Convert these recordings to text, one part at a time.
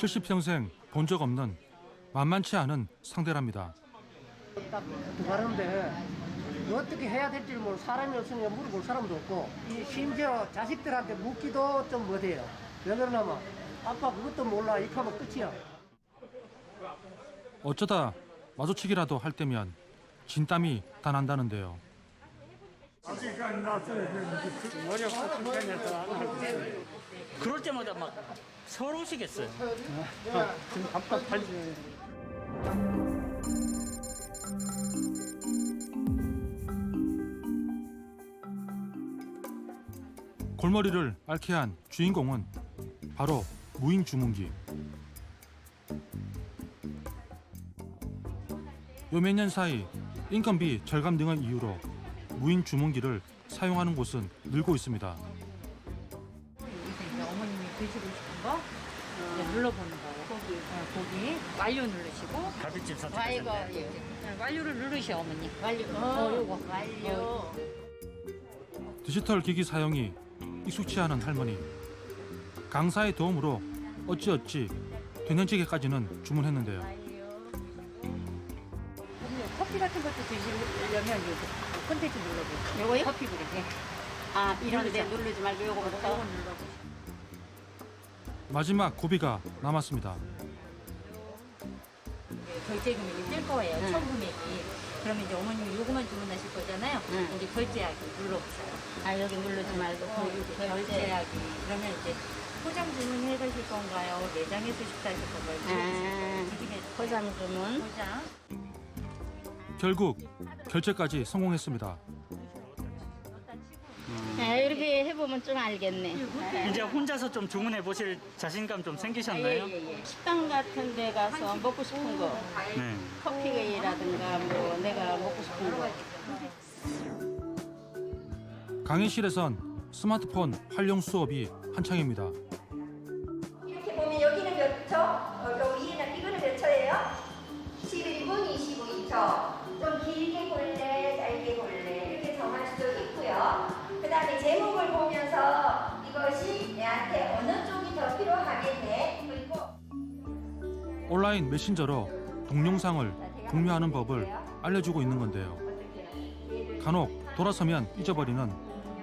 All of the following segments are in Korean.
70평생 본 적 없는 만만치 않은 상대랍니다. 딱 들어가는데 어떻게 해야 될지 모르고 사람이 없으니까 물어볼 사람도 없고 심지어 자식들한테 묻기도 좀 못해요. 왜 그러냐면 아빠 그것도 몰라 이렇게 하면 끝이야. 어쩌다 마주치기라도 할 때면 진땀이 다 난다는데요. 그럴 때마다 막 서러우시겠어요. 골머리를 앓게 한 주인공은 바로 무인 주문기. 요 몇 년 사이 인건비 절감 등의 이유로 무인 주문기를 사용하는 곳은 늘고 있습니다. 이제 어머님이 드시고 싶은 거 이제 눌러보는 거예요. 고기 완료 누르시고 갈비찜 이거 선택하셨네. 완료를 누르셔 어머니. 완료. 요거. 완료. 디지털 기기 사용이 익숙치 않은 할머니. 강사의 도움으로 어찌어찌 된장찌개까지는 주문했는데요. 커피 같은 것도 드시려면 요 콘텐츠 눌러보세요. 요거요? 커피 그릇. 네. 아, 이런데 누르지 말고 요거부터. 요거 눌러보세요. 마지막 고비가 남았습니다. 결제금액이 뜰 거예요. 응. 총 금액이. 그러면 이제 어머님이 요거만 주문하실 거잖아요. 응. 여기 결제하기 눌러보세요. 아, 여기 누르지 말고 거기 결제하기. 그러면 이제 포장 주문해 가실 건가요? 매장에서 식사하실 건가요? 아, 드리겠어요. 포장 주문. 포장. 결국 결제까지 성공했습니다. 아, 이렇게 해보면 좀 알겠네. 이제 혼자서 좀 주문해 보실 자신감 좀 생기셨나요? 예. 식당 같은 데 가서 먹고 싶은 거, 네. 커피라든가 뭐 내가 먹고 싶은 거. 강의실에선 스마트폰 활용 수업이 한창입니다. 이렇게 보면 여기는 몇 초? 요 위에는 이거는 몇 초예요? 11분 25초. 좀 길게 볼래, 짧게 볼래 이렇게 정할 수도 있고요. 그 다음에 제목을 보면서 이것이 내한테 어느 쪽이 더 필요하겠네. 그리고 온라인 메신저로 동영상을 공유하는 법을 알려주고 있는 건데요. 간혹 돌아서면 잊어버리는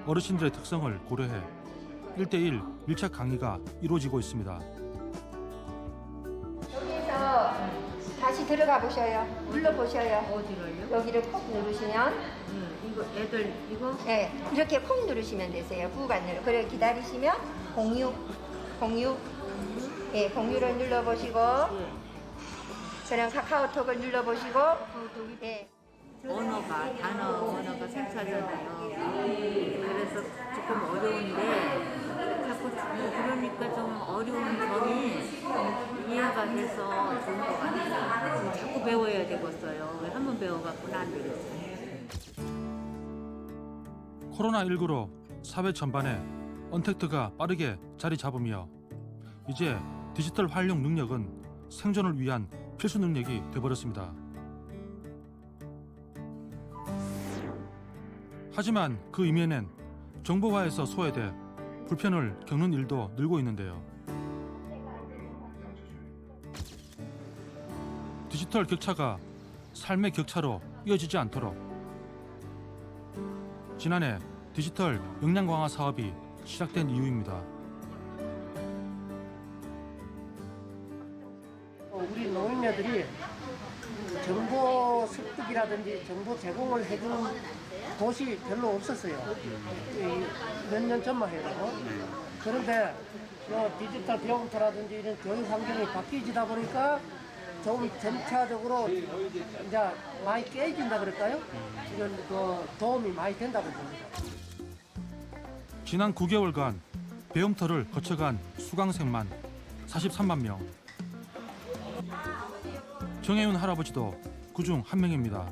어르신들의 특성을 고려해 1대1 밀착 강의가 이루어지고 있습니다. 여기에서 다시 들어가 보셔요. 눌러 보셔요. 어디를요? 여기를 콕 누르시면 이거 애들 이거 네, 이렇게 콕 누르시면 되세요. 구간으로. 그래 기다리시면 공유. 예, 공유를 눌러보시고 그냥 카카오톡을 눌러보시고 예. 언어가 생차잖아요. 그래서 조금 어려운데 자꾸 그러니까 좀 어려운 점이 이해가 돼서 좋은 것 같아요. 자꾸 배워야 되겠어요. 한번 배워갖고는 안 되겠어요. 코로나19로 사회 전반에 언택트가 빠르게 자리 잡으며 이제 디지털 활용 능력은 생존을 위한 필수 능력이 되어버렸습니다. 하지만 그 이면엔 정보화에서 소외돼 불편을 겪는 일도 늘고 있는데요. 디지털 격차가 삶의 격차로 이어지지 않도록 지난해 디지털 역량 강화 사업이 시작된 이유입니다. 우리 노인네들이 정보 습득이라든지 정보 제공을 해주는 곳이 별로 없었어요. 몇 년 전만 해도. 그런데 디지털 배움터라든지 이런 교육 환경이 바뀌지다 보니까 좀 점차적으로 이제 많이 깨진다 그럴까요? 이런 그 도움이 많이 된다고 봅니다. 지난 9개월간 배움터를 거쳐간 수강생만 43만 명. 정혜윤 할아버지도 그중 한 명입니다.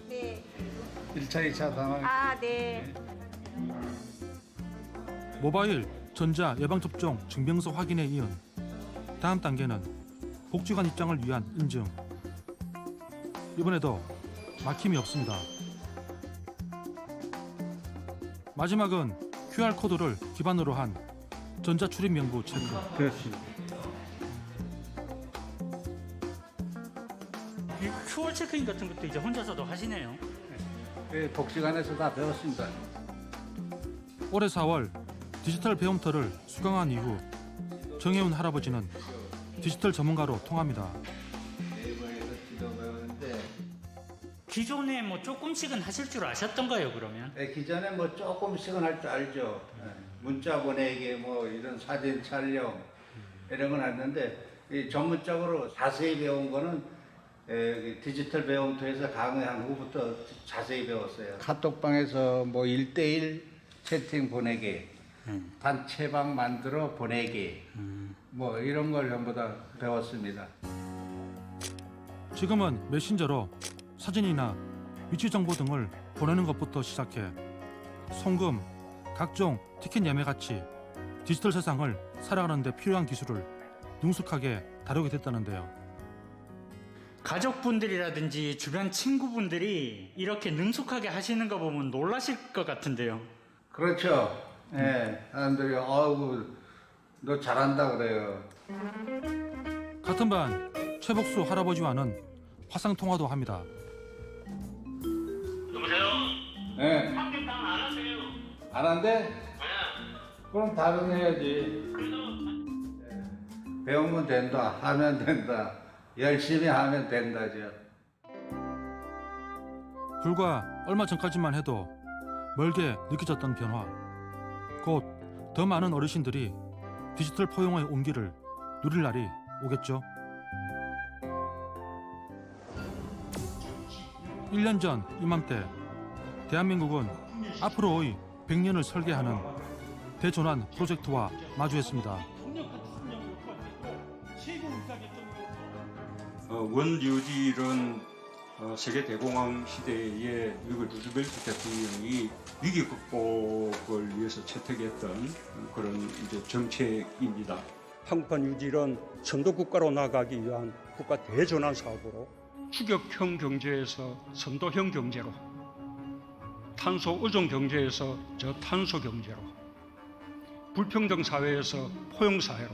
네. 1차, 2차 당황. 아, 네. 모바일 전자 예방접종 증명서 확인에 이은 다음 단계는 복지관 입장을 위한 인증. 이번에도 막힘이 없습니다. 마지막은 QR코드를 기반으로 한 전자출입 명부 체크. 그렇지. 초월 체크인 같은 것도 이제 혼자서도 하시네요. 예, 복지관에서 다 배웠습니다. 올해 4월 디지털 배움터를 수강한 이후 정혜훈 할아버지는 디지털 전문가로 통합니다. 기존에 뭐 조금씩은 하실 줄 아셨던가요, 그러면? 예, 기존에 뭐 조금씩은 할 줄 알죠. 예, 문자 보내기, 뭐 이런 사진 촬영 이런 건 했는데 이 전문적으로 자세히 배운 거는 이 디지털 배움터에서 강의한 후부터 자세히 배웠어요. 카톡방에서 뭐 1대1 채팅 보내기, 단체방 만들어 보내기, 뭐 이런 걸 전부 다 배웠습니다. 지금은 메신저로 사진이나 위치 정보 등을 보내는 것부터 시작해 송금, 각종 티켓 예매 같이 디지털 세상을 살아가는 데 필요한 기술을 능숙하게 다루게 됐다는데요. 가족분들이라든지 주변 친구분들이 이렇게 능숙하게 하시는 거 보면 놀라실 것 같은데요. 그렇죠. 예, 사람들이 아이고 너 잘한다 그래요. 같은 반 최복수 할아버지와는 화상 통화도 합니다. 예. 안 하세요. 안 한대? 네. 그럼 다른 해야지. 배우면 된다, 하면 된다, 열심히 하면 된다죠. 불과 얼마 전까지만 해도 멀게 느껴졌던 변화. 곧 더 많은 어르신들이 디지털 포용의 온기를 누릴 날이 오겠죠. 1년 전 이맘때 대한민국은 앞으로의 100년을 설계하는 대전환 프로젝트와 마주했습니다. 원유질은 세계 대공황 시대에 미국 루즈벨트 대통령이 위기 극복을 위해서 채택했던 그런 이제 정책입니다. 한국판 유질은 선도 국가로 나가기 위한 국가 대전환 사업으로 추격형 경제에서 선도형 경제로, 탄소 의존 경제에서 저탄소 경제로, 불평등 사회에서 포용 사회로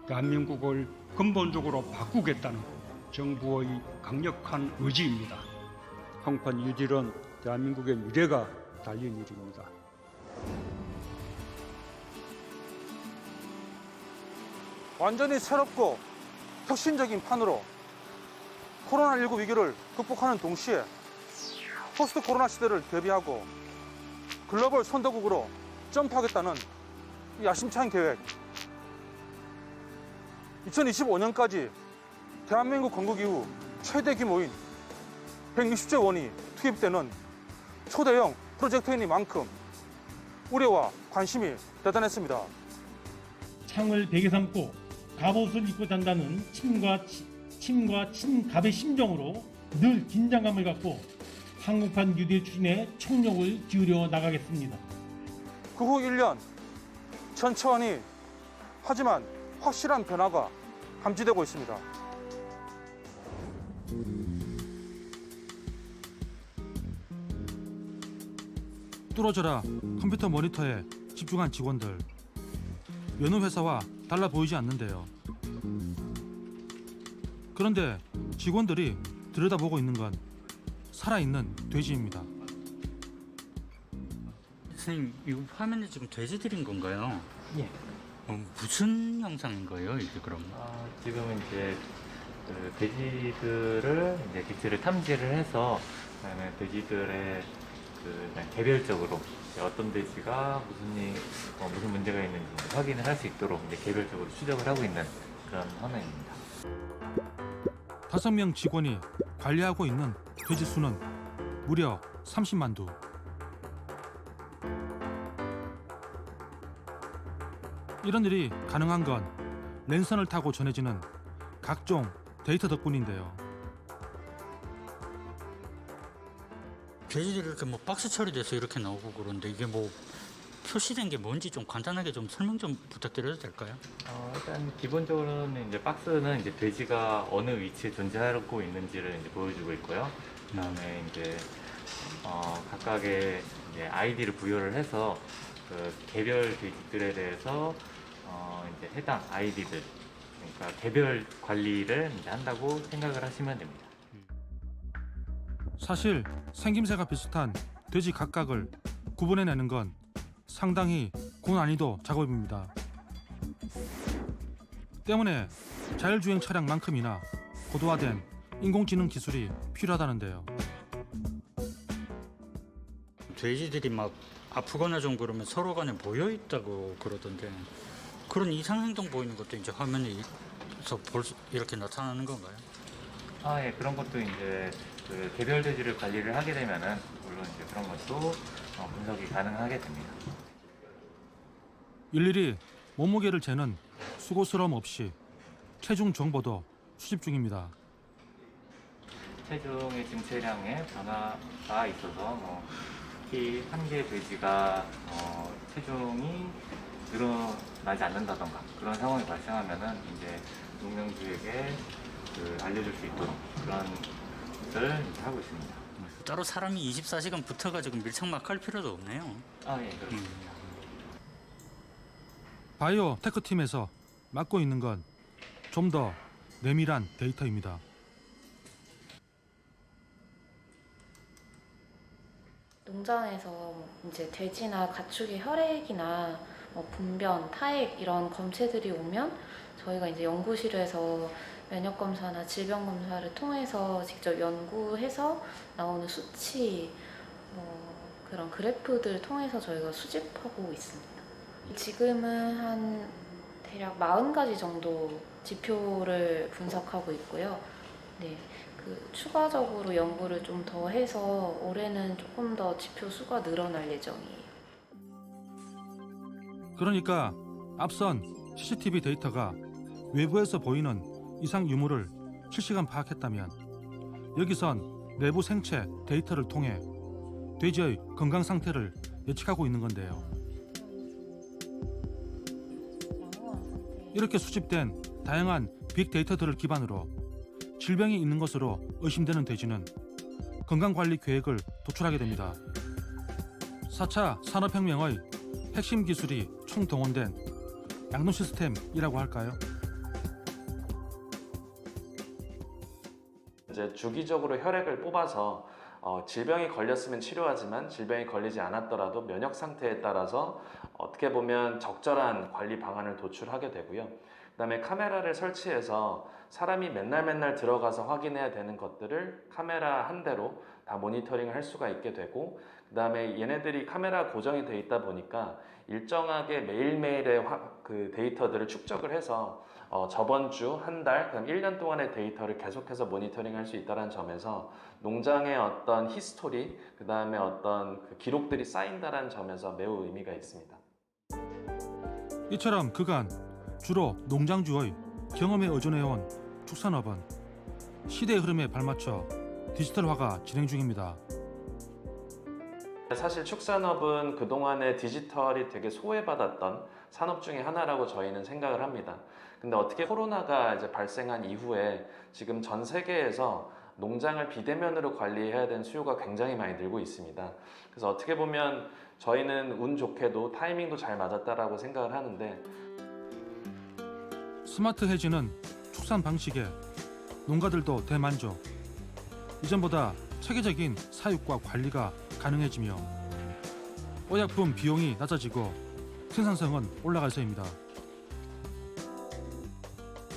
대한민국을 근본적으로 바꾸겠다는 정부의 강력한 의지입니다. 한국판 유질은 대한민국의 미래가 달린 일입니다. 완전히 새롭고 혁신적인 판으로 코로나19 위기를 극복하는 동시에 포스트 코로나 시대를 대비하고 글로벌 선도국으로 점프하겠다는 야심찬 계획. 2025년까지 대한민국 건국 이후 최대 규모인 160조 원이 투입되는 초대형 프로젝트이니만큼 우려와 관심이 대단했습니다. 창을 베개 삼고 갑옷을 입고 잔다는 침과 친갑의 심정으로 늘 긴장감을 갖고 한국판 뉴딜 추진에 총력을 기울여 나가겠습니다. 그 후 1년 천천히 하지만 확실한 변화가 감지되고 있습니다. 뚫어져라 컴퓨터 모니터에 집중한 직원들. 여느 회사와 달라 보이지 않는데요. 그런데 직원들이 들여다보고 있는 건 살아있는 돼지입니다. 선생님, 이거 화면에 지금 돼지들인 건가요? 예. 무슨 영상인 거예요, 이게 그럼? 지금은 이제 그 돼지들을 이제 객체를 탐지를 해서 그다음에 돼지들의 그 개별적으로 어떤 돼지가 무슨 문제가 있는지 확인을 할 수 있도록 이제 개별적으로 추적을 하고 있는 그런 화면입니다. 5명 직원이 관리하고 있는 돼지 수는 무려 30만 두. 이런 일이 가능한 건 랜선을 타고 전해지는 각종 데이터 덕분인데요. 돼지들이 이렇게 뭐 박스 처리돼서 이렇게 나오고 그런데 이게 뭐 표시된 게 뭔지 좀 간단하게 좀 설명 좀 부탁드려도 될까요? 일단 기본적으로는 이제 박스는 이제 돼지가 어느 위치에 존재하고 있는지를 이제 보여주고 있고요. 그다음에 이제 각각의 이제 아이디를 부여를 해서 그 개별 돼지들에 대해서 이제 해당 아이디들, 그러니까 개별 관리를 이제 한다고 생각을 하시면 됩니다. 사실 생김새가 비슷한 돼지 각각을 구분해내는 건 상당히 고난이도 작업입니다. 때문에 자율주행 차량만큼이나 고도화된 인공지능 기술이 필요하다는데요. 돼지들이 막 아프거나 좀 그러면 서로 간에 모여 있다고 그러던데 그런 이상 행동 보이는 것도 이제 화면에서 이렇게 나타나는 건가요? 예, 그런 것도 이제 그 개별 돼지를 관리를 하게 되면은 물론 이제 그런 것도 분석이 가능하게 됩니다. 일일이 몸무게를 재는 수고스러움 없이 체중 정보도 수집 중입니다. 체중의 증체량에 변화가 있어서 특히 한 개 돼지가 체중이 늘어나지 않는다던가 그런 상황이 발생하면은 이제 농장주에게 알려줄 수 있도록 그런 것을 이제 하고 있습니다. 따로 사람이 24시간 붙어가지고 밀착막 할 필요도 없네요. 예, 그렇습니다. 바이오 테크팀에서 맡고 있는 건 좀 더 내밀한 데이터입니다. 농장에서 이제 돼지나 가축의 혈액이나 분변, 타액 이런 검체들이 오면 저희가 이제 연구실에서 면역 검사나 질병 검사를 통해서 직접 연구해서 나오는 수치 그런 그래프들 통해서 저희가 수집하고 있습니다. 지금은 한 대략 40가지 정도 지표를 분석하고 있고요. 네, 추가적으로 연구를 좀 더 해서 올해는 조금 더 지표 수가 늘어날 예정이에요. 그러니까 앞선 CCTV 데이터가 외부에서 보이는 이상 유무를 실시간 파악했다면 여기선 내부 생체 데이터를 통해 돼지의 건강 상태를 예측하고 있는 건데요. 이렇게 수집된 다양한 빅데이터들을 기반으로 질병이 있는 것으로 의심되는 돼지는 건강관리 계획을 도출하게 됩니다. 4차 산업혁명의 핵심 기술이 총동원된 양동 시스템이라고 할까요? 이제 주기적으로 혈액을 뽑아서 질병이 걸렸으면 치료하지만 질병이 걸리지 않았더라도 면역 상태에 따라서 어떻게 보면 적절한 관리 방안을 도출하게 되고요. 그다음에 카메라를 설치해서 사람이 맨날 들어가서 확인해야 되는 것들을 카메라 한 대로 다 모니터링을 할 수가 있게 되고, 그다음에 얘네들이 카메라 고정이 돼 있다 보니까 일정하게 매일매일의 그 데이터들을 축적을 해서 저번 주, 한 달, 그다음 1년 동안의 데이터를 계속해서 모니터링 할 수 있다는 점에서 농장의 어떤 히스토리, 그다음에 어떤 그 기록들이 쌓인다는 점에서 매우 의미가 있습니다. 이처럼 그간 주로 농장주의 경험에 의존해온 축산업은 시대의 흐름에 발맞춰 디지털화가 진행 중입니다. 사실 축산업은 그동안에 디지털이 되게 소외받았던 산업 중에 하나라고 저희는 생각을 합니다. 근데 어떻게 코로나가 이제 발생한 이후에 지금 전 세계에서 농장을 비대면으로 관리해야 되는 수요가 굉장히 많이 늘고 있습니다. 그래서 어떻게 보면 저희는 운 좋게도 타이밍도 잘 맞았다라고 생각을 하는데, 스마트 해지는 축산 방식에 농가들도 대만족. 이전보다 체계적인 사육과 관리가 가능해지며 오약품 비용이 낮아지고 생산성은 올라가서입니다.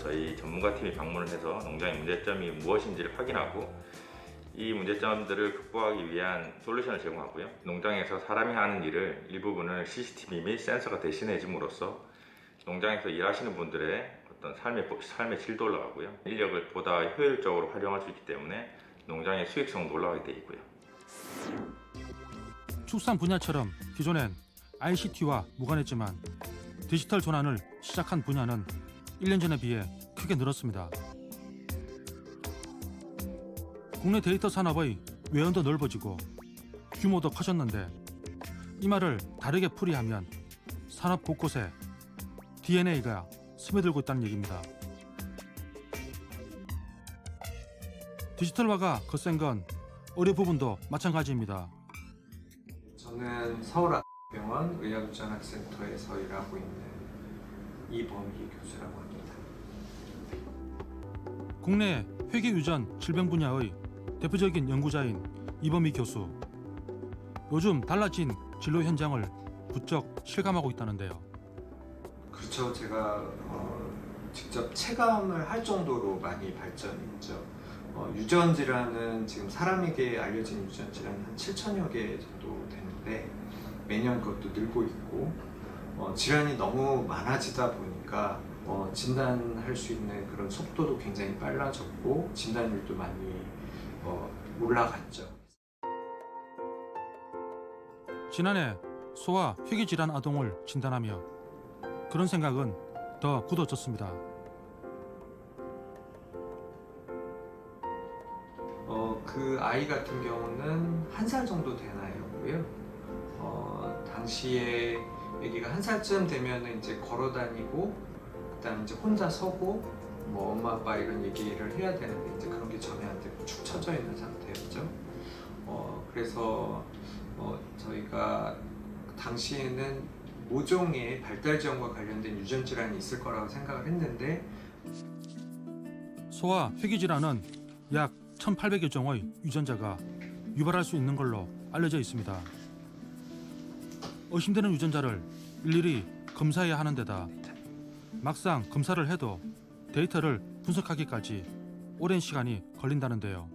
저희 전문가팀이 방문을 해서 농장의 문제점이 무엇인지를 확인하고 이 문제점들을 극복하기 위한 솔루션을 제공하고요. 농장에서 사람이 하는 일을 일부분을 CCTV 및 센서가 대신해 줌으로써 농장에서 일하시는 분들의 어떤 삶의 질도 올라가고요. 인력을 보다 효율적으로 활용할 수 있기 때문에 농장의 수익성도 올라가게 되어 있고요. 축산 분야처럼 기존엔 ICT와 무관했지만 디지털 전환을 시작한 분야는 1년 전에 비해 크게 늘었습니다. 국내 데이터 산업의 외연도 넓어지고 규모도 커졌는데 이 말을 다르게 풀이하면 산업 곳곳에 DNA가 스며들고 있다는 얘기입니다. 디지털화가 거센 건 의료 부분도 마찬가지입니다. 저는 서울병원 의학전학센터에서 일하고 있는 이범희 교수라고 합니다. 국내 회계유전 질병 분야의 대표적인 연구자인 이범희 교수. 요즘 달라진 진로 현장을 부쩍 실감하고 있다는데요. 그렇죠. 제가 직접 체감을 할 정도로 많이 발전했죠. 유전 질환은 지금 사람에게 알려진 유전 질환은 한 7천여 개 정도 되는데 매년 그것도 늘고 있고 질환이 너무 많아지다 보니까 진단할 수 있는 그런 속도도 굉장히 빨라졌고 진단율도 많이 올라갔죠. 지난해 소아 희귀질환 아동을 진단하며 그런 생각은 더 굳어졌습니다. 그 아이 같은 경우는 1살 정도 된 아이였고요. 당시에 아기가 1살쯤 되면 이제 걸어 다니고 그다음 이제 혼자 서고 뭐 엄마 아빠 이런 얘기를 해야 되는데 이제 그런 게 전혀 안 되고 축 처져 있는 상태였죠. 그래서 저희가 당시에는 모종의 발달 지원과 관련된 유전 질환이 있을 거라고 생각을 했는데 소아 희귀질환은 약 1,800여 종의 유전자가 유발할 수 있는 걸로 알려져 있습니다. 의심되는 유전자를 일일이 검사해야 하는 데다 막상 검사를 해도 데이터를 분석하기까지 오랜 시간이 걸린다는데요.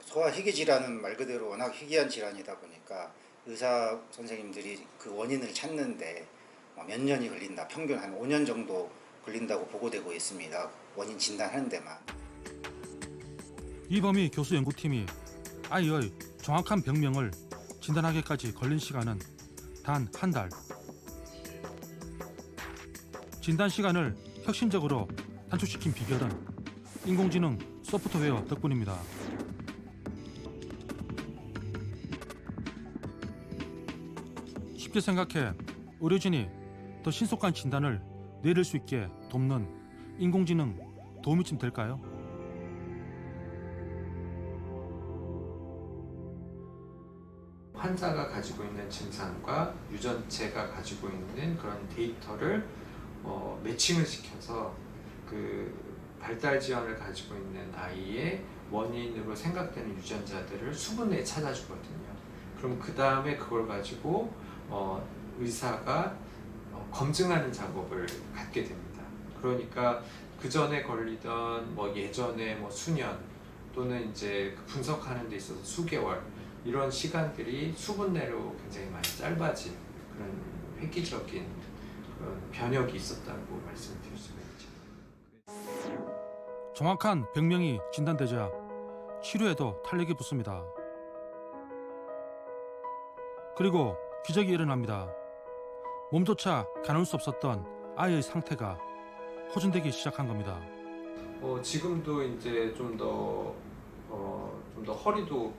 소아 희귀질환은 말 그대로 워낙 희귀한 질환이다 보니까 의사 선생님들이 그 원인을 찾는데 몇 년이 걸린다, 평균 한 5년 정도 걸린다고 보고되고 있습니다. 원인 진단하는 데만. 이범희 교수 연구팀이 아이의 정확한 병명을 진단하기까지 걸린 시간은 단 한 달. 진단 시간을 혁신적으로 단축시킨 비결은 인공지능 소프트웨어 덕분입니다. 쉽게 생각해 의료진이 더 신속한 진단을 내릴 수 있게 돕는 인공지능 도움이 좀 될까요? 환자가 가지고 있는 증상과 유전체가 가지고 있는 그런 데이터를 매칭을 시켜서 그 발달 지연을 가지고 있는 아이의 원인으로 생각되는 유전자들을 수분내에 찾아주거든요. 그럼 그 다음에 그걸 가지고 의사가 검증하는 작업을 갖게 됩니다. 그러니까 그 전에 걸리던 예전에 수년 또는 이제 분석하는 데 있어서 수개월 이런 시간들이 수분내로 굉장히 많이 짧아진 그런 획기적인 그런 변혁이 있었다고 말씀드릴 수가 있죠. 정확한 병명이 진단되자 치료에도 탄력이 붙습니다. 그리고 기적이 일어납니다. 몸조차 가눌 수 없었던 아이의 상태가 호전되기 시작한 겁니다. 지금도 이제 좀 더 허리도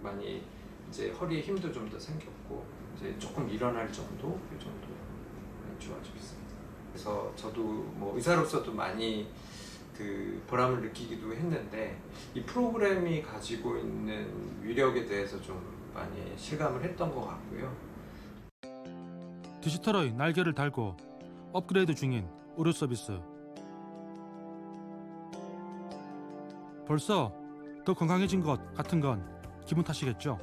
많이 이제 허리에 힘도 좀 더 생겼고 이제 조금 일어날 정도 이 정도 많이 좋아지고 있습니다. 그래서 저도 의사로서도 많이 그 보람을 느끼기도 했는데 이 프로그램이 가지고 있는 위력에 대해서 좀 많이 실감을 했던 것 같고요. 디지털의 날개를 달고 업그레이드 중인 의료 서비스. 벌써 더 건강해진 것 같은 건 기분 탓이겠죠.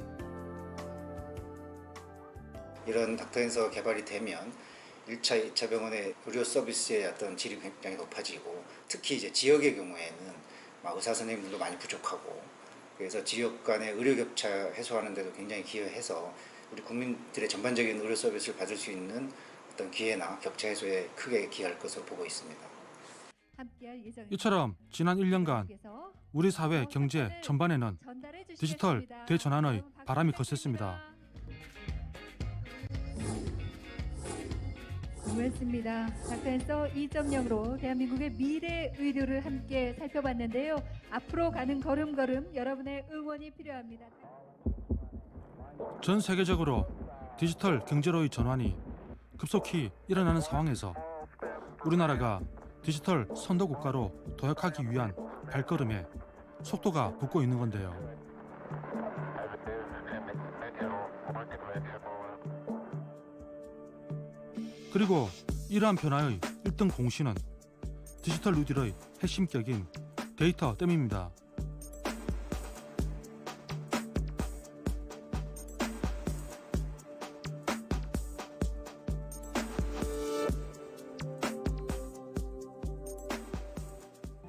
이런 닥터앤서 개발이 되면 1차, 2차 병원의 의료 서비스의 어떤 질이 굉장히 높아지고 특히 이제 지역의 경우에는 의사 선생님들도 많이 부족하고 그래서 지역 간의 의료 격차 해소하는 데도 굉장히 기여해서 우리 국민들의 전반적인 의료 서비스를 받을 수 있는 어떤 기회나 격차 해소에 크게 기여할 것으로 보고 있습니다. 이처럼 지난 1년간 우리 사회 경제 전반에는 디지털 대전환의 바람이 거셌습니다. 고맙습니다. 닥터앤서 2.0으로 대한민국의 미래 의료를 함께 살펴봤는데요. 앞으로 가는 걸음걸음 여러분의 응원이 필요합니다. 전 세계적으로 디지털 경제로의 전환이 급속히 일어나는 상황에서 우리나라가 디지털 선도 국가로 도약하기 위한 발걸음에 속도가 붙고 있는 건데요. 그리고 이러한 변화의 1등 공신은 디지털 뉴딜의 핵심격인 데이터 댐입니다.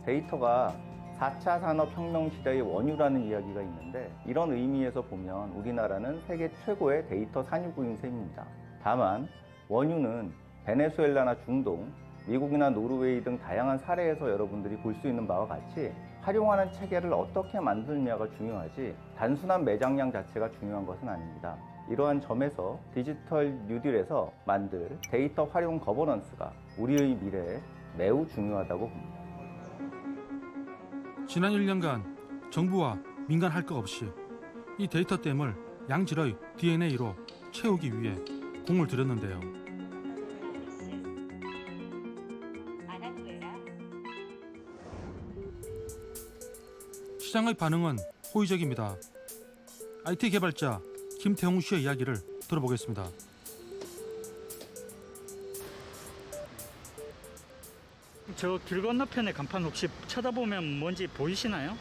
데이터가 4차 산업혁명 시대의 원유라는 이야기가 있는데 이런 의미에서 보면 우리나라는 세계 최고의 데이터 산유국인 셈입니다. 다만 원유는 베네수엘라나 중동, 미국이나 노르웨이 등 다양한 사례에서 여러분들이 볼 수 있는 바와 같이 활용하는 체계를 어떻게 만드느냐가 중요하지 단순한 매장량 자체가 중요한 것은 아닙니다. 이러한 점에서 디지털 뉴딜에서 만들 데이터 활용 거버넌스가 우리의 미래에 매우 중요하다고 봅니다. 지난 1년간 정부와 민간 할 것 없이 이 데이터댐을 양질의 DNA로 채우기 위해 공을 들였는데요. 시장의 반응은 호의적입니다. IT 개발자 김태홍 씨의 이야기를 들어보겠습니다. 저 길 건너편의 간판 혹시 쳐다보면 뭔지 보이시나요?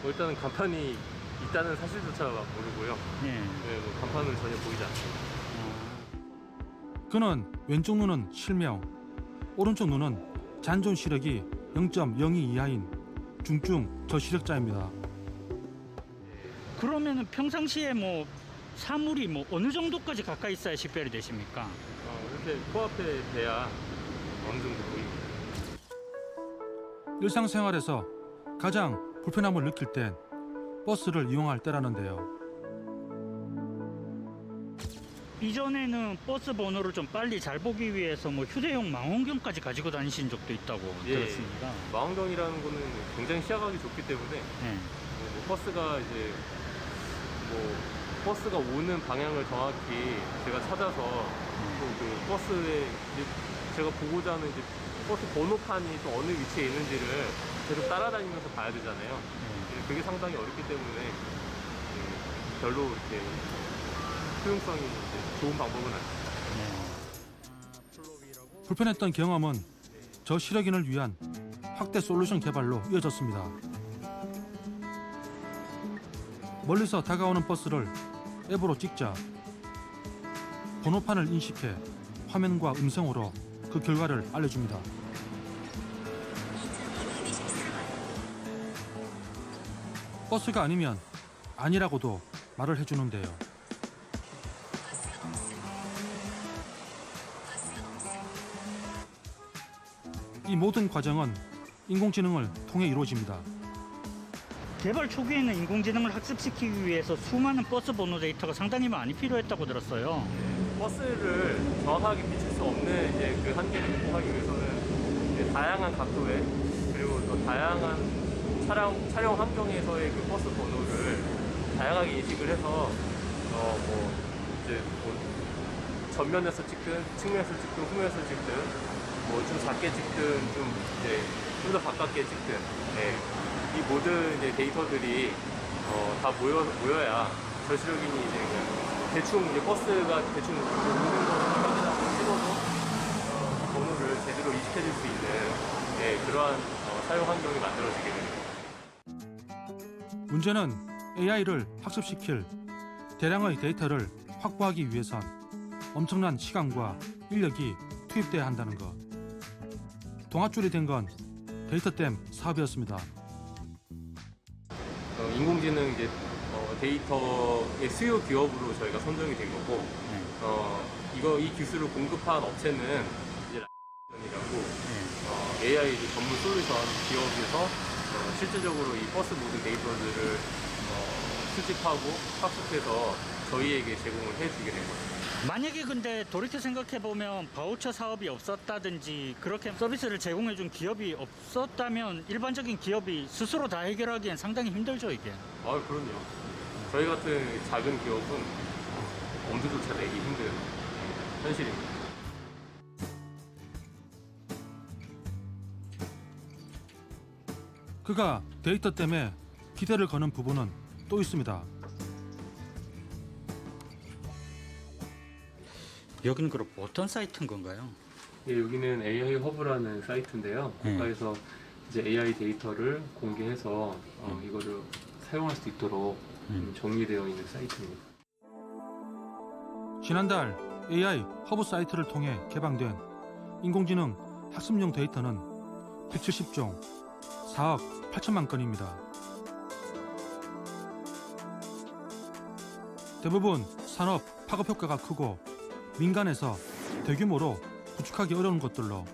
일단은 간판이 있다는 사실조차 모르고요. 네. 뭐 간판은 전혀 보이지 않습니다. 그는 왼쪽 눈은 실명, 오른쪽 눈은 잔존 시력이 0.02 이하인 중증 저시력자입니다. 그러면은 평상시에 뭐 사물이 뭐 어느 정도까지 가까이 있어야 식별이 되십니까? 이렇게 코앞에 대야 어느 정도 보입니다. 일상생활에서 가장 불편함을 느낄 땐 버스를 이용할 때라는데요. 이전에는 버스 번호를 좀 빨리 잘 보기 위해서 뭐 휴대용 망원경까지 가지고 다니신 적도 있다고 들었습니다. 망원경이라는 거는 굉장히 시야각이 좋기 때문에 버스가 이제 버스가 오는 방향을 정확히 제가 찾아서 또 그 버스에 제가 보고자 하는 이제 버스 번호판이 또 어느 위치에 있는지를 계속 따라다니면서 봐야 되잖아요. 그게 상당히 어렵기 때문에 별로 이렇게 효용성이 좋은 방법은 아닙니다. 불편했던 경험은 저시력인을 위한 확대 솔루션 개발로 이어졌습니다. 멀리서 다가오는 버스를 앱으로 찍자 번호판을 인식해 화면과 음성으로 그 결과를 알려줍니다. 버스가 아니면 아니라고도 말을 해주는데요. 이 모든 과정은 인공지능을 통해 이루어집니다. 개발 초기에는 인공지능을 학습시키기 위해서 수많은 버스 번호 데이터가 상당히 많이 필요했다고 들었어요. 버스를 정확하게 비칠 수 없는 이제 그 한계를 극복하기 위해서는 이제 다양한 각도에 그리고 또 다양한 촬영 환경에서의 그 버스 번호를 다양하게 인식을 해서 전면에서 찍든 측면에서 찍든 후면에서 찍든 뭐 좀 작게 찍든 좀 더 가깝게 찍든 이 모든 이제 데이터들이 다 모여야 저시력인이 이제 그냥 대충 이제 버스가 대충 오는 거 찍어도 번호를 제대로 인식해줄 수 있는 그러한 사용 환경이 만들어지게 됩니다. 문제는 AI를 학습시킬 대량의 데이터를 확보하기 위해선 엄청난 시간과 인력이 투입돼야 한다는 것. 동아줄이 된 건 데이터댐 사업이었습니다. 인공지능 이제 데이터의 수요 기업으로 저희가 선정이 된 거고 이 기술을 공급한 업체는 이제 라이라고 AI 전문 솔루션 기업에서 실제적으로 이 버스 모든 데이터들을 수집하고 학습해서 저희에게 제공을 해주게 된 거죠. 만약에 근데 돌이켜 생각해보면 바우처 사업이 없었다든지 그렇게 서비스를 제공해준 기업이 없었다면 일반적인 기업이 스스로 다 해결하기엔 상당히 힘들죠, 이게. 그럼요. 저희 같은 작은 기업은 엄두조차 내기 힘든 현실입니다. 그가 데이터 때문에 기대를 거는 부분은 또 있습니다. 여기는 그럼 어떤 사이트인 건가요? 여기는 AI 허브라는 사이트인데요. 국가에서 이제 AI 데이터를 공개해서 이거를 사용할 수 있도록 정리되어 있는 사이트입니다. 지난달 AI 허브 사이트를 통해 개방된 인공지능 학습용 데이터는 170종 4억 8천만 건입니다. 대부분 산업 파급 효과가 크고 민간에서 대규모로 구축하기 어려운 것들로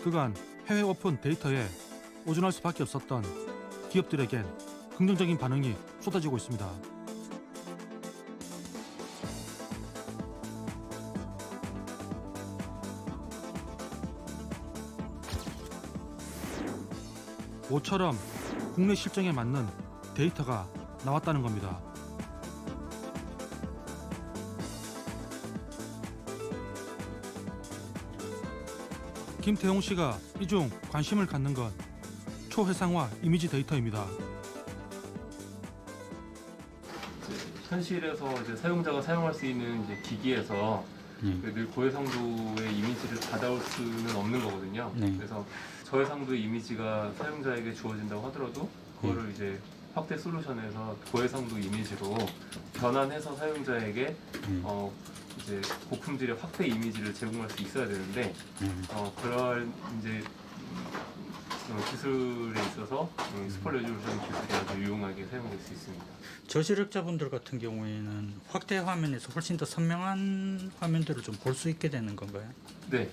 그간 해외 오픈 데이터에 오존할 수밖에 없었던 기업들에겐 긍정적인 반응이 쏟아지고 있습니다. 모처럼 국내 실정에 맞는 데이터가 나왔다는 겁니다. 김태용 씨가 이 중 관심을 갖는 건 초해상화 이미지 데이터입니다. 현실에서 이제 사용자가 사용할 수 있는 이제 기기에서 늘 고해상도의 이미지를 받아올 수는 없는 거거든요. 그래서 저해상도의 이미지가 사용자에게 주어진다고 하더라도 그거를 이제 확대 솔루션에서 고해상도 이미지로 변환해서 사용자에게 이제 고품질의 확대 이미지를 제공할 수 있어야 되는데 그런 이제 기술에 있어서 슈퍼 레졸루션 기술이 아주 유용하게 사용될 수 있습니다. 저시력자분들 같은 경우에는 확대 화면에서 훨씬 더 선명한 화면들을 좀 볼 수 있게 되는 건가요? 네,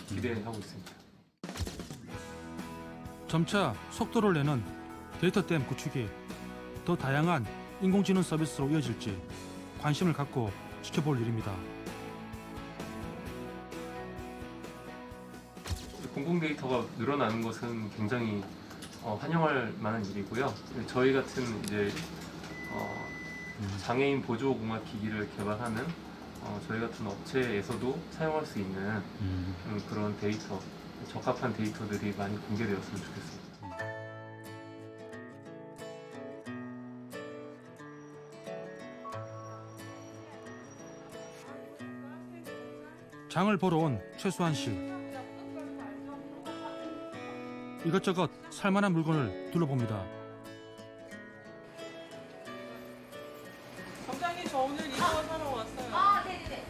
기대하고 있습니다. 점차 속도를 내는 데이터댐 구축이 더 다양한 인공지능 서비스로 이어질지 관심을 갖고 지켜볼 일입니다. 공공 데이터가 늘어나는 것은 굉장히 환영할 만한 일이고요. 저희 같은 이제 장애인 보조공학 기기를 개발하는 저희 같은 업체에서도 사용할 수 있는 그런 데이터, 적합한 데이터들이 많이 공개되었으면 좋겠습니다. 장을 보러 온 최수환 씨. 이것저것 살만한 물건을 둘러봅니다. 점장님 저 오늘 이거 사러 왔어요. 아 네네네.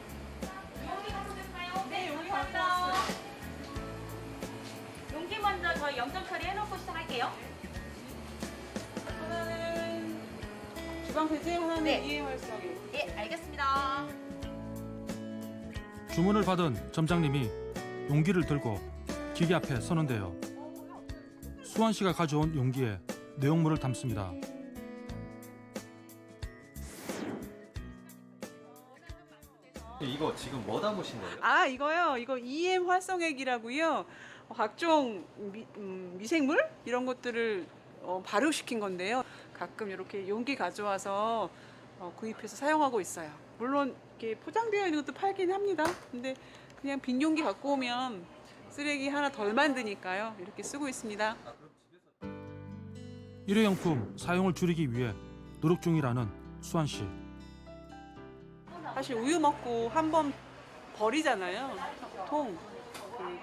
용기 갖고 될까요? 네 용기 갖고 왔어요. 용기 먼저 저희 영점 처리해놓고 시작할게요. 하나는 주방 배제임, 하나는 이해 활성이. 예, 알겠습니다. 주문을 받은 점장님이 용기를 들고 기계 앞에 서는데요. 수환 씨가 가져온 용기에 내용물을 담습니다. 이거 지금 뭐 담으신 거예요? 아 이거요. 이거 EM 활성액이라고요. 각종 미생물 이런 것들을 발효시킨 건데요. 가끔 이렇게 용기 가져와서 구입해서 사용하고 있어요. 물론 이렇게 포장되어 있는 것도 팔긴 합니다. 근데 그냥 빈 용기 갖고 오면 쓰레기 하나 덜 만드니까요. 이렇게 쓰고 있습니다. 일회용품 사용을 줄이기 위해 노력 중이라는 수환 씨. 사실 우유 먹고 한 번 버리잖아요. 그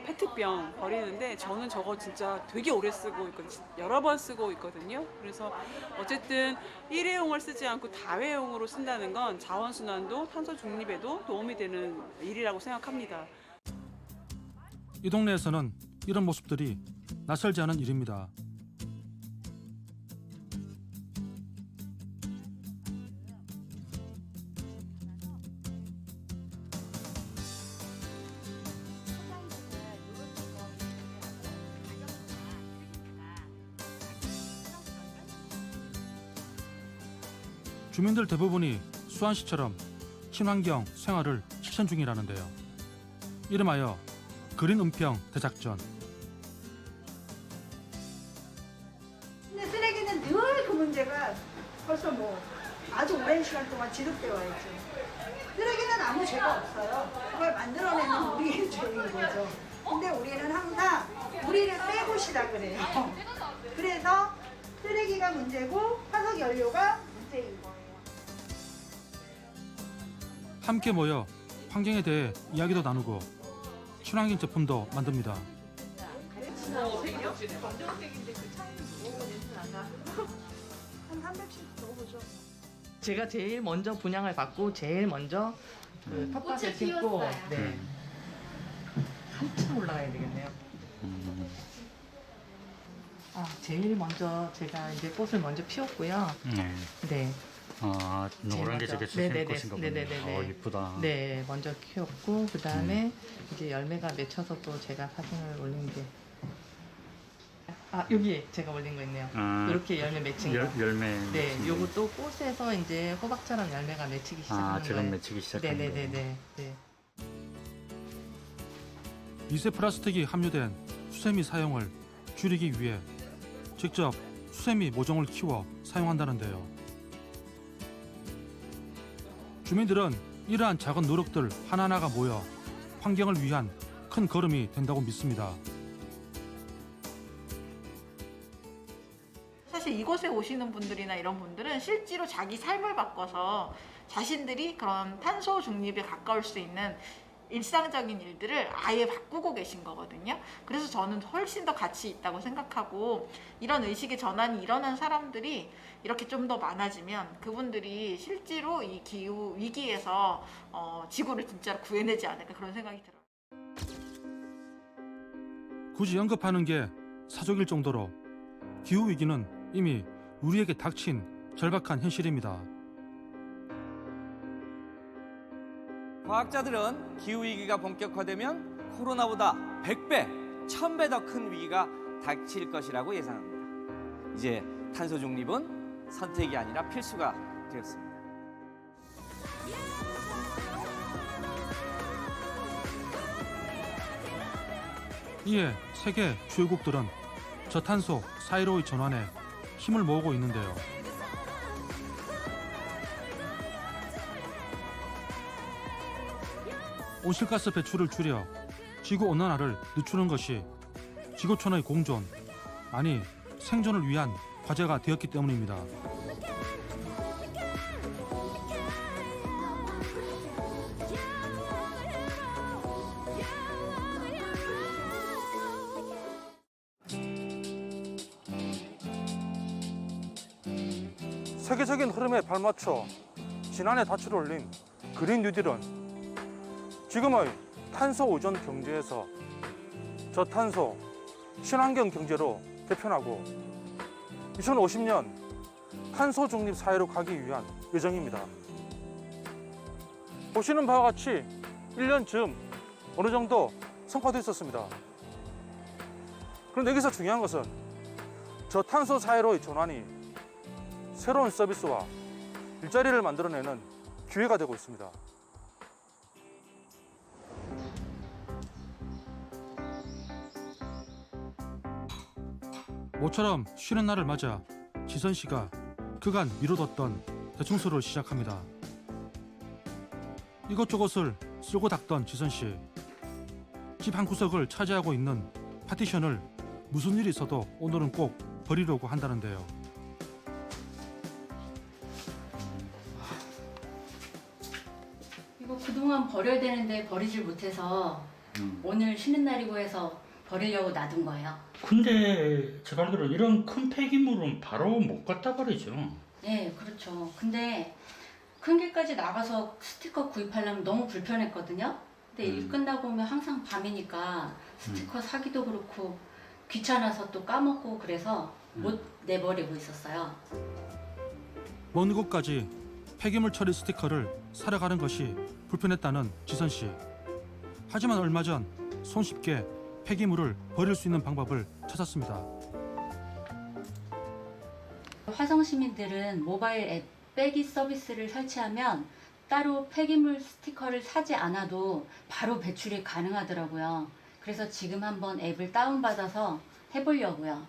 페트병 버리는데 저는 저거 진짜 되게 오래 쓰고 있거든요. 여러 번 쓰고 있거든요. 그래서 어쨌든 일회용을 쓰지 않고 다회용으로 쓴다는 건 자원순환도 탄소 중립에도 도움이 되는 일이라고 생각합니다. 이 동네에서는 이런 모습들이 낯설지 않은 일입니다. 주민들 대부분이 수환 씨처럼 친환경 생활을 실천 중이라는데요. 이름하여 그린 은평 대작전. 근데 쓰레기는 늘 그 문제가 벌써 뭐 아주 오랜 시간 동안 지속되어 있죠. 쓰레기는 아무 죄가 없어요. 그걸 만들어내는 우리의 죄인 거죠. 근데 우리는 항상 우리를 빼고 시작을 해요. 그래서 쓰레기가 문제고 화석연료가 문제인 거예요. 함께 모여 환경에 대해 이야기도 나누고 친환경 제품도 만듭니다. 한 300씩 넣어보죠. 제가 제일 먼저 분양을 받고 제일 먼저 그 텃밭을 심고 네. 한참 올라가야 되겠네요. 제일 먼저 제가 이제 꽃을 먼저 피웠고요. 네. 네. 아, 노란 게 저게 수세미 꽃인가 보네. 이쁘다. 네, 먼저 키웠고 그 다음에 이제 열매가 맺혀서 또 제가 사진을 올린 게. 여기 제가 올린 거 있네요. 이렇게 열매 맺힌 거. 열매. 네, 요것도 꽃에서 이제 호박처럼 열매가 맺히기 시작하는 거예요. 지금 맺히기 시작하는 거예요. 네. 미세 플라스틱이 함유된 수세미 사용을 줄이기 위해 직접 수세미 모종을 키워 사용한다는데요. 주민들은 이러한 작은 노력들 하나하나가 모여 환경을 위한 큰 걸음이 된다고 믿습니다. 사실 이곳에 오시는 분들이나 이런 분들은 실제로 자기 삶을 바꿔서 자신들이 그런 탄소 중립에 가까울 수 있는 일상적인 일들을 아예 바꾸고 계신 거거든요. 그래서 저는 훨씬 더 가치 있다고 생각하고, 이런 의식의 전환이 일어난 사람들이 이렇게 좀 더 많아지면 그분들이 실제로 이 기후 위기에서 지구를 진짜로 구해내지 않을까, 그런 생각이 들어요. 굳이 언급하는 게 사족일 정도로 기후 위기는 이미 우리에게 닥친 절박한 현실입니다. 과학자들은 기후위기가 본격화되면 코로나보다 100배, 1000배 더 큰 위기가 닥칠 것이라고 예상합니다. 이제 탄소 중립은 선택이 아니라 필수가 되었습니다. 이에 세계 주요국들은 저탄소 사회로의 전환에 힘을 모으고 있는데요. 온실가스 배출을 줄여 지구온난화를 늦추는 것이 지구촌의 공존, 아니 생존을 위한 과제가 되었기 때문입니다. 세계적인 흐름에 발맞춰 지난해 닻을 올린 그린 뉴딜은 지금의 탄소 의존 경제에서 저탄소 친환경 경제로 개편하고 2050년 탄소 중립 사회로 가기 위한 예정입니다. 보시는 바와 같이 1년 쯤 어느 정도 성과도 있었습니다. 그런데 여기서 중요한 것은 저탄소 사회로의 전환이 새로운 서비스와 일자리를 만들어내는 기회가 되고 있습니다. 모처럼 쉬는 날을 맞아 지선 씨가 그간 미뤄뒀던 대청소를 시작합니다. 이것저것을 쓸고 닦던 지선 씨. 집 한 구석을 차지하고 있는 파티션을 무슨 일이 있어도 오늘은 꼭 버리려고 한다는데요. 이거 그동안 버려야 되는데 버리질 못해서 오늘 쉬는 날이고 해서 버리려고 놔둔 거예요. 근데 제가 알기로 이런 큰 폐기물은 바로 못 갖다 버리죠. 네, 그렇죠. 근데 큰 길까지 나가서 스티커 구입하려면 너무 불편했거든요. 근데 일 끝나고 오면 항상 밤이니까 스티커 사기도 그렇고 귀찮아서 또 까먹고 그래서 못 내버리고 있었어요. 먼 곳까지 폐기물 처리 스티커를 사러 가는 것이 불편했다는 지선 씨. 하지만 얼마 전 손쉽게 폐기물을 버릴 수 있는 방법을 찾았습니다. 화성 시민들은 모바일 앱 빼기 서비스를 설치하면 따로 폐기물 스티커를 사지 않아도 바로 배출이 가능하더라고요. 그래서 지금 한번 앱을 다운받아서 해보려고요.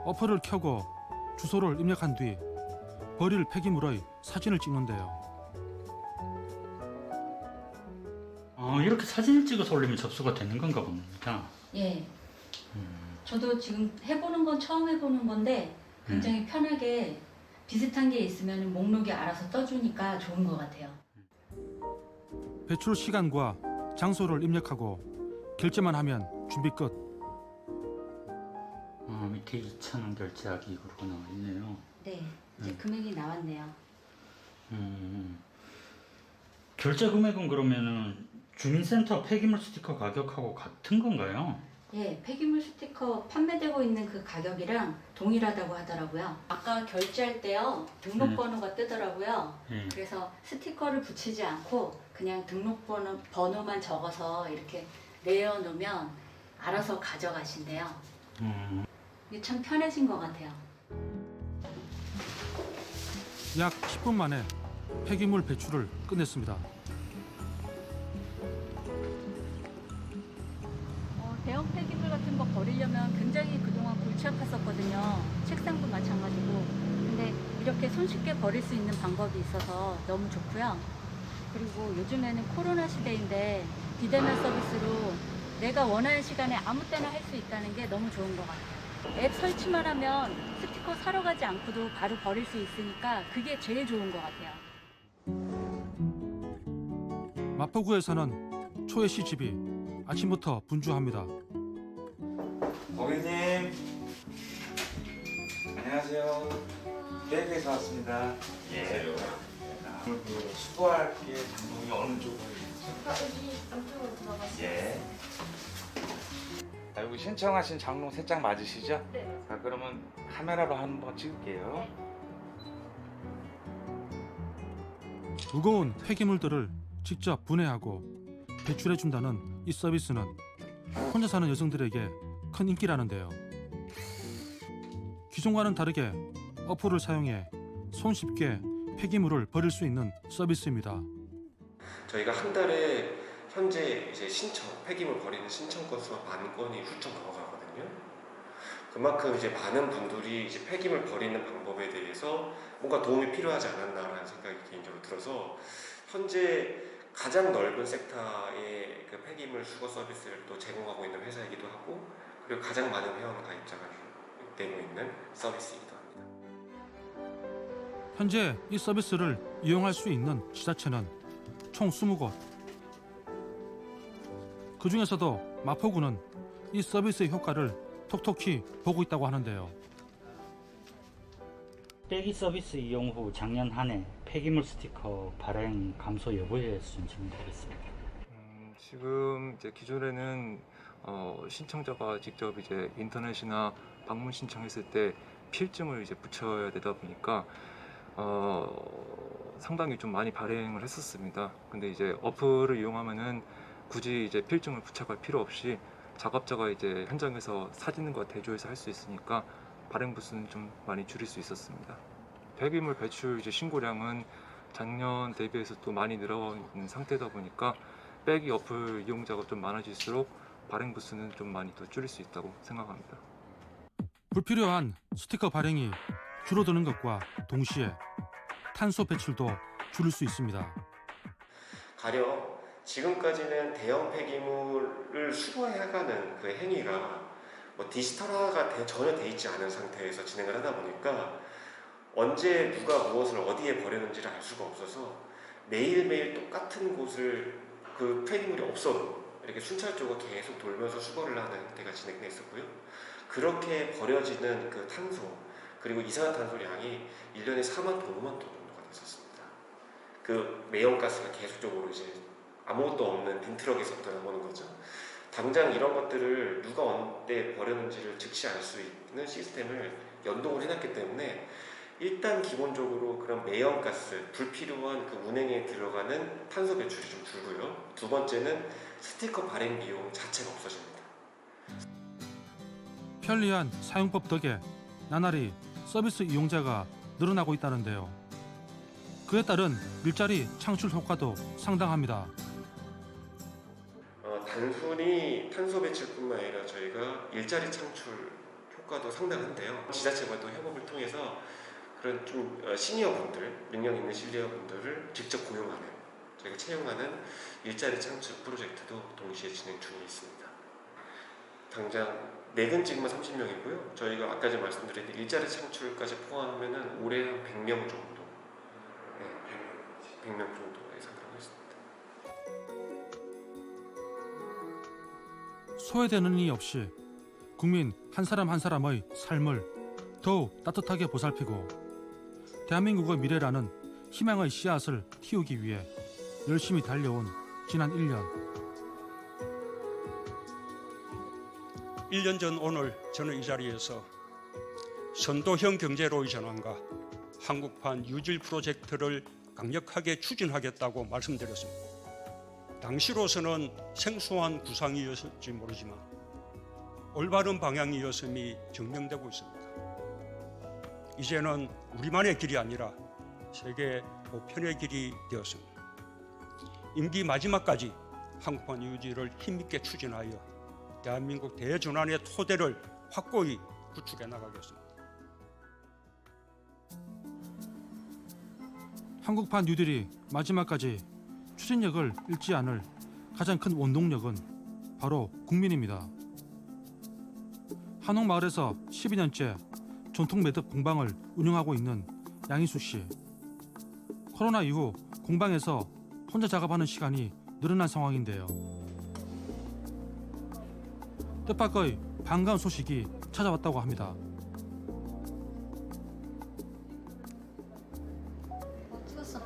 어플을 켜고 주소를 입력한 뒤 버릴 폐기물의 사진을 찍는데요. 이렇게 사진을 찍어서 올리면 접수가 되는 건가 봅니다. 예. 저도 지금 해보는 건 처음 해보는 건데 굉장히 편하게 비슷한 게 있으면 목록이 알아서 떠주니까 좋은 것 같아요. 배출 시간과 장소를 입력하고 결제만 하면 준비 끝. 밑에 2,000원 결제하기 그러고 나와 있네요. 네, 이제 금액이 나왔네요. 결제 금액은 그러면은 주민센터 폐기물 스티커 가격하고 같은 건가요? 예, 폐기물 스티커 판매되고 있는 그 가격이랑 동일하다고 하더라고요. 아까 결제할 때요, 등록번호가 뜨더라고요. 그래서 스티커를 붙이지 않고 그냥 등록번호만 적어서 이렇게 내어놓으면 알아서 가져가신대요. 이게 참 편해진 것 같아요. 약 10분 만에 폐기물 배출을 끝냈습니다. 대형 폐기물 같은 거 버리려면 굉장히 그동안 골치 아팠었거든요. 책상도 마찬가지고. 근데 이렇게 손쉽게 버릴 수 있는 방법이 있어서 너무 좋고요. 그리고 요즘에는 코로나 시대인데 비대면 서비스로 내가 원하는 시간에 아무 때나 할 수 있다는 게 너무 좋은 것 같아요. 앱 설치만 하면 스티커 사러 가지 않고도 바로 버릴 수 있으니까 그게 제일 좋은 것 같아요. 마포구에서는 초혜 씨 집이 아침부터 분주합니다. 고객님, 안녕하세요. 계획에서 왔습니다. 예. 오늘 그 수거할 게 장롱이 어느 쪽으로 있죠? 예. 자, 여기 신청하신 장롱 3장 맞으시죠? 네. 자, 그러면 카메라로 한번 찍을게요. 무거운 폐기물들을 직접 분해하고 배출해준다는 이 서비스는 혼자 사는 여성들에게 큰 인기라는데요. 기존과는 다르게 어플을 사용해 손쉽게 폐기물을 버릴 수 있는 서비스입니다. 저희가 한 달에 현재 이제 폐기물 버리는 신청 건수가 10,000건이 훌쩍 넘어가거든요. 그만큼 이제 많은 분들이 이제 폐기물 버리는 방법에 대해서 뭔가 도움이 필요하지 않았나라는 생각이 개인적으로 들어서 현재 가장 넓은 섹터의 그 폐기물 수거 서비스를 또 제공하고 있는 회사이기도 하고, 그리고 가장 많은 회원 가입자가 되고 있는 서비스이기도 합니다. 현재 이 서비스를 이용할 수 있는 지자체는 총 20곳. 그 중에서도 마포구는 이 서비스의 효과를 톡톡히 보고 있다고 하는데요. 빼기 서비스 이용 후 작년 한 해 폐기물 스티커 발행 감소 여부에 대해서 좀 질문드리겠습니다. 지금 이제 기존에는 신청자가 직접 이제 인터넷이나 방문 신청했을 때 필증을 이제 붙여야 되다 보니까 상당히 좀 많이 발행을 했었습니다. 근데 이제 어플을 이용하면은 굳이 이제 필증을 부착할 필요 없이 작업자가 이제 현장에서 사진과 대조해서 할 수 있으니까 발행 부수는 좀 많이 줄일 수 있었습니다. 폐기물 배출 이제 신고량은 작년 대비해서 또 많이 늘어있는 상태다 보니까 빼기 어플 이용자가 좀 많아질수록 발행 부수는 좀 많이 더 줄일 수 있다고 생각합니다. 불필요한 스티커 발행이 줄어드는 것과 동시에 탄소 배출도 줄일 수 있습니다. 가령 지금까지는 대형 폐기물을 수거해가는 그 행위가 디지털화가 전혀 돼 있지 않은 상태에서 진행을 하다 보니까 언제 누가 무엇을 어디에 버렸는지를 알 수가 없어서 매일매일 똑같은 곳을 그 폐기물이 없어도 이렇게 순찰조가 계속 돌면서 수거를 하는 형태가 진행됐었고요. 그렇게 버려지는 그 탄소 그리고 이산화탄소량이 1년에 4만 톤, 5만 톤 정도가 됐었습니다. 그 매연가스가 계속적으로 이제 아무것도 없는 빈트럭에서부터 나오는 거죠. 당장 이런 것들을 누가 언제 버렸는지를 즉시 알 수 있는 시스템을 연동을 해놨기 때문에 일단 기본적으로 그런 매연가스, 불필요한 그 운행에 들어가는 탄소 배출이 좀 줄고요. 두 번째는 스티커 발행 비용 자체가 없어집니다. 편리한 사용법 덕에 나날이 서비스 이용자가 늘어나고 있다는데요. 그에 따른 일자리 창출 효과도 상당합니다. 단순히 탄소 배출뿐만 아니라 저희가 일자리 창출 효과도 상당한데요. 지자체와 또 협업을 통해서 그런 좀 시니어분들, 능력 있는 시니어분들을 직접 고용하는, 저희가 채용하는 일자리 창출 프로젝트도 동시에 진행 중에 있습니다. 당장 내근 지금은 30명이고요. 저희가 아까 전에 말씀드린 일자리 창출까지 포함하면 올해 한 100명 정도, 100명 정도 예상을 하고 있습니다. 소외되는 이 없이 국민 한 사람 한 사람의 삶을 더욱 따뜻하게 보살피고 대한민국의 미래라는 희망의 씨앗을 틔우기 위해 열심히 달려온 지난 1년. 1년 전 오늘 저는 이 자리에서 선도형 경제로의 전환과 한국판 유질 프로젝트를 강력하게 추진하겠다고 말씀드렸습니다. 당시로서는 생소한 구상이었을지 모르지만 올바른 방향이었음이 증명되고 있습니다. 이제는 우리만의 길이 아니라 세계 보편의 길이 되었습니다. 임기 마지막까지 한국판 유지를 힘있게 추진하여 대한민국 대전환의 토대를 확고히 구축해 나가겠습니다. 한국판 뉴딜이 마지막까지 추진력을 잃지 않을 가장 큰 원동력은 바로 국민입니다. 한옥마을에서 12년째 전통 매듭 공방을 운영하고 있는 양희수 씨. 코로나 이후 공방에서 혼자 작업하는 시간이 늘어난 상황인데요. 뜻밖의 반가운 소식이 찾아왔다고 합니다. 찍었어.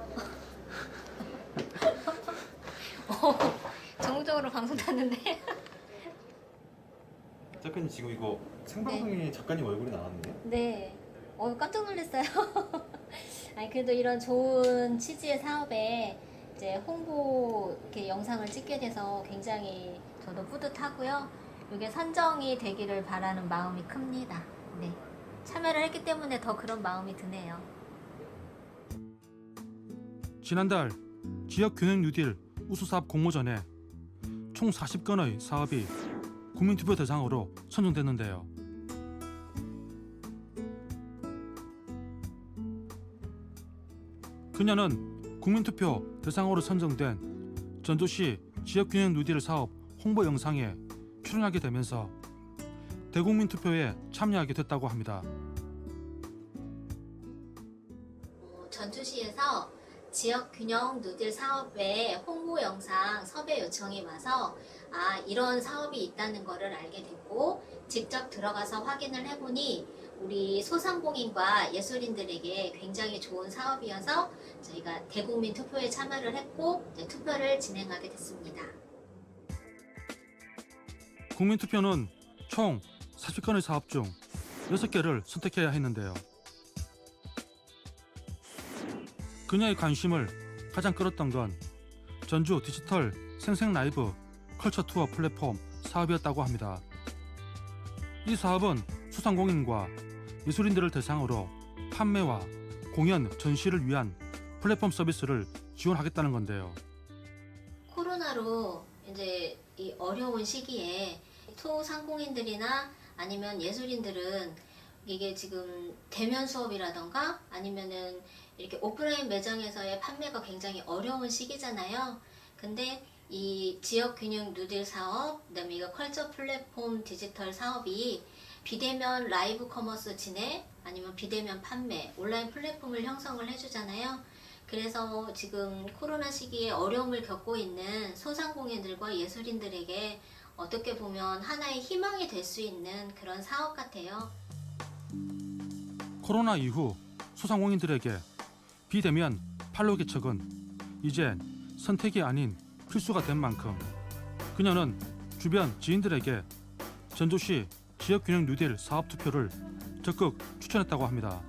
전국적으로 방송 탔는데. 작가님 지금 이거 생방송에 작가님 얼굴이 나왔네요. 네. 깜짝 놀랐어요. 아니 그래도 이런 좋은 취지의 사업에 이제 홍보 이렇게 영상을 찍게 돼서 굉장히 저도 뿌듯하고요. 이게 선정이 되기를 바라는 마음이 큽니다. 네. 참여를 했기 때문에 더 그런 마음이 드네요. 지난달 지역균형 뉴딜 우수사업 공모전에 총 40건의 사업이 국민투표 대상으로 선정됐는데요. 그녀는 국민투표 대상으로 선정된 전주시 지역균형 뉴딜 사업 홍보 영상에 출연하게 되면서 대국민 투표에 참여하게 됐다고 합니다. 전주시에서 지역균형 누딜 사업의 홍보 영상 섭외 요청이 와서 이런 사업이 있다는 것을 알게 됐고 직접 들어가서 확인을 해보니 우리 소상공인과 예술인들에게 굉장히 좋은 사업이어서 저희가 대국민 투표에 참여를 했고 투표를 진행하게 됐습니다. 국민투표는 총 40건의 사업 중 6개를 선택해야 했는데요. 그녀의 관심을 가장 끌었던 건 전주 디지털 생생 라이브 컬처 투어 플랫폼 사업이었다고 합니다. 이 사업은 소상공인과 예술인들을 대상으로 판매와 공연, 전시를 위한 플랫폼 서비스를 지원하겠다는 건데요. 코로나로 이제 이 어려운 시기에 소상공인들이나 아니면 예술인들은 이게 지금 대면 수업이라던가 아니면은 이렇게 오프라인 매장에서의 판매가 굉장히 어려운 시기잖아요. 근데 이 지역균형 누딜 사업, 그다음에 이거 컬처 플랫폼 디지털 사업이 비대면 라이브 커머스 진행, 아니면 비대면 판매, 온라인 플랫폼을 형성을 해주잖아요. 그래서 지금 코로나 시기에 어려움을 겪고 있는 소상공인들과 예술인들에게 어떻게 보면 하나의 희망이 될 수 있는 그런 사업 같아요. 코로나 이후 소상공인들에게 비대면 판로 개척은 이젠 선택이 아닌 필수가 된 만큼 그녀는 주변 지인들에게 전주시 지역균형 뉴딜 사업 투표를 적극 추천했다고 합니다.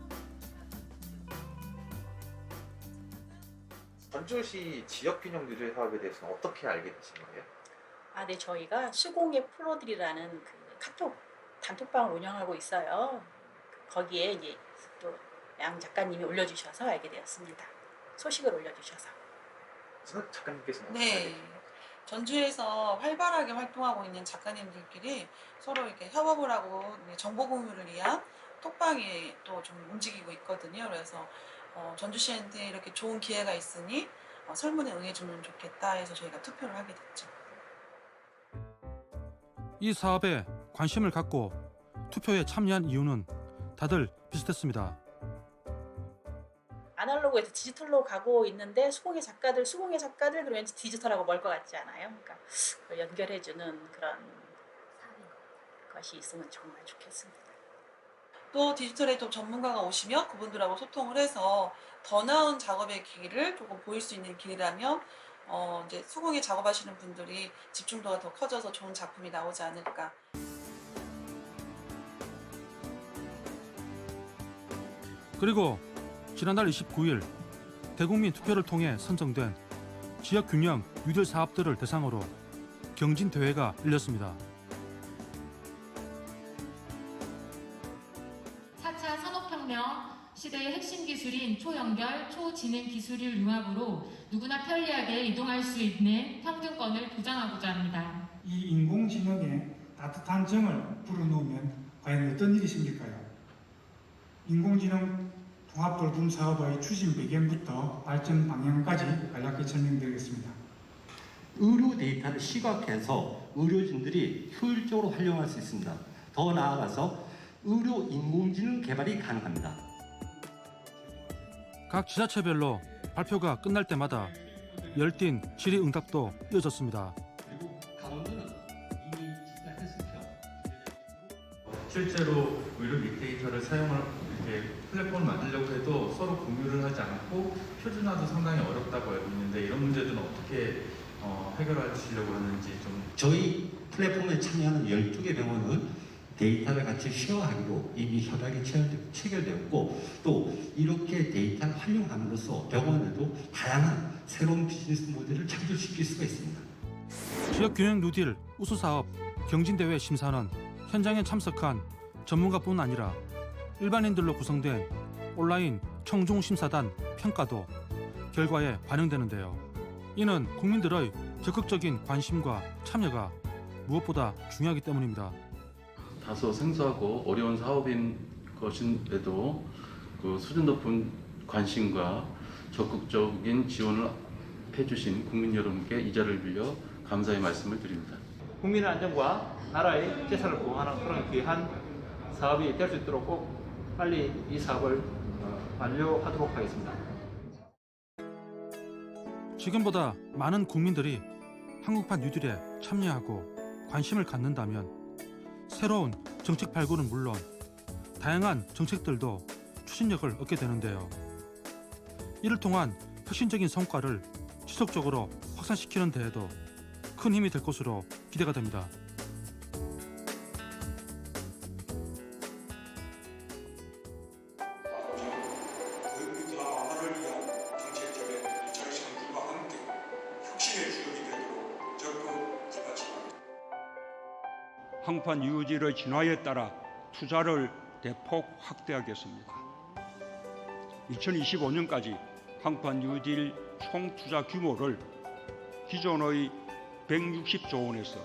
전주시 지역균형 뉴딜 사업에 대해서는 어떻게 알게 되신 거예요? 네, 저희가 수공예 프로들이라는 그 카톡 단톡방을 운영하고 있어요. 거기에 이제 또 양 작가님이 올려주셔서 알게 되었습니다. 소식을 올려주셔서. 작가님께서는 네. 전주에서 활발하게 활동하고 있는 작가님들끼리 서로 이렇게 협업을 하고 정보 공유를 위한 톡방이 또 좀 움직이고 있거든요. 그래서 전주시한테 이렇게 좋은 기회가 있으니 설문에 응해주면 좋겠다 해서 저희가 투표를 하게 됐죠. 이 사업에 관심을 갖고 투표에 참여한 이유는 다들 비슷했습니다. 아날로그에서 디지털로 가고 있는데 수공예 작가들 그러면 왠지 디지털하고 멀 것 같지 않아요? 그러니까 그걸 연결해주는 그런 것이 있으면 정말 좋겠습니다. 또 디지털에 또 전문가가 오시면 그분들하고 소통을 해서 더 나은 작업의 길을 조금 보일 수 있는 길이라면 이제 수공예 작업하시는 분들이 집중도가 더 커져서 좋은 작품이 나오지 않을까. 그리고 지난달 29일 대국민 투표를 통해 선정된 지역균형 뉴딜 사업들을 대상으로 경진대회가 열렸습니다. 4차 산업혁명 시대의 핵심 기술인 초연결, 초지능 기술을 융합으로 누구나 편리하게 이동할 수 있는 평등권을 보장하고자 합니다. 이 인공지능에 따뜻한 정을 불어넣으면 과연 어떤 일이 생길까요? 인공지능 통합돌봄 사업의 추진 배경부터 발전 방향까지 간략히 설명드리겠습니다. 의료 데이터를 시각해서 의료진들이 효율적으로 활용할 수 있습니다. 더 나아가서 의료 인공지능 개발이 가능합니다. 각 지자체별로 발표가 끝날 때마다 열띤 질의응답도 이어졌습니다. 강원도는 이미 시작했습니다. 실제로 의료 빅데이터를 사용할 이렇게 플랫폼을 만들려고 해도 서로 공유를 하지 않고 표준화도 상당히 어렵다고 알고 있는데 이런 문제들은 어떻게 해결하시려고 하는지 좀. 저희 플랫폼에 참여하는 12개 병원은 데이터를 같이 쉐어하기로 이미 협약이 체결되었고 또 이렇게 데이터를 활용함으로써 병원에도 다양한 새로운 비즈니스 모델을 창출시킬 수가 있습니다. 지역균형 뉴딜 우수사업 경진대회 심사는 현장에 참석한 전문가뿐 아니라 일반인들로 구성된 온라인 청중심사단 평가도 결과에 반영되는데요. 이는 국민들의 적극적인 관심과 참여가 무엇보다 중요하기 때문입니다. 다소 생소하고 어려운 사업인 것임에도 그 수준 높은 관심과 적극적인 지원을 해주신 국민 여러분께 이 자리를 빌려 감사의 말씀을 드립니다. 국민의 안전과 나라의 재산을 보호하는 그런 귀한 사업이 될 수 있도록 꼭 빨리 이 사업을 완료하도록 하겠습니다. 지금보다 많은 국민들이 한국판 뉴딜에 참여하고 관심을 갖는다면 새로운 정책 발굴은 물론 다양한 정책들도 추진력을 얻게 되는데요. 이를 통한 혁신적인 성과를 지속적으로 확산시키는 데에도 큰 힘이 될 것으로 기대가 됩니다. 항판 유지의 진화에 따라 투자를 대폭 확대하겠습니다. 2025년까지 항판 유질 총 투자 규모를 기존의 160조 원에서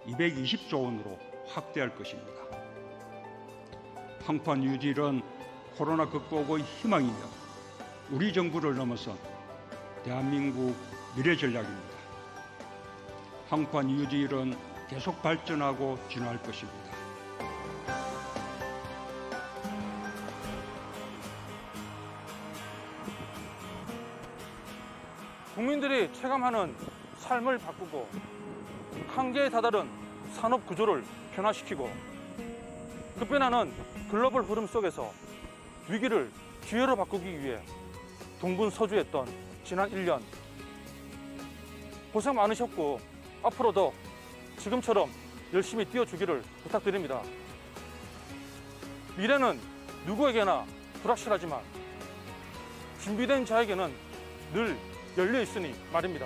220조 원으로 확대할 것입니다. 항판 유질은 코로나 극복의 희망이며 우리 정부를 넘어선 대한민국 미래 전략입니다. 항판 유질은 계속 발전하고 진화할 것입니다. 국민들이 체감하는 삶을 바꾸고 한계에 다다른 산업 구조를 변화시키고 급변하는 글로벌 흐름 속에서 위기를 기회로 바꾸기 위해 동분서주했던 지난 1년 고생 많으셨고 앞으로도 지금처럼 열심히 뛰어주기를 부탁드립니다. 미래는 누구에게나 불확실하지만 준비된 자에게는 늘 열려 있으니 말입니다.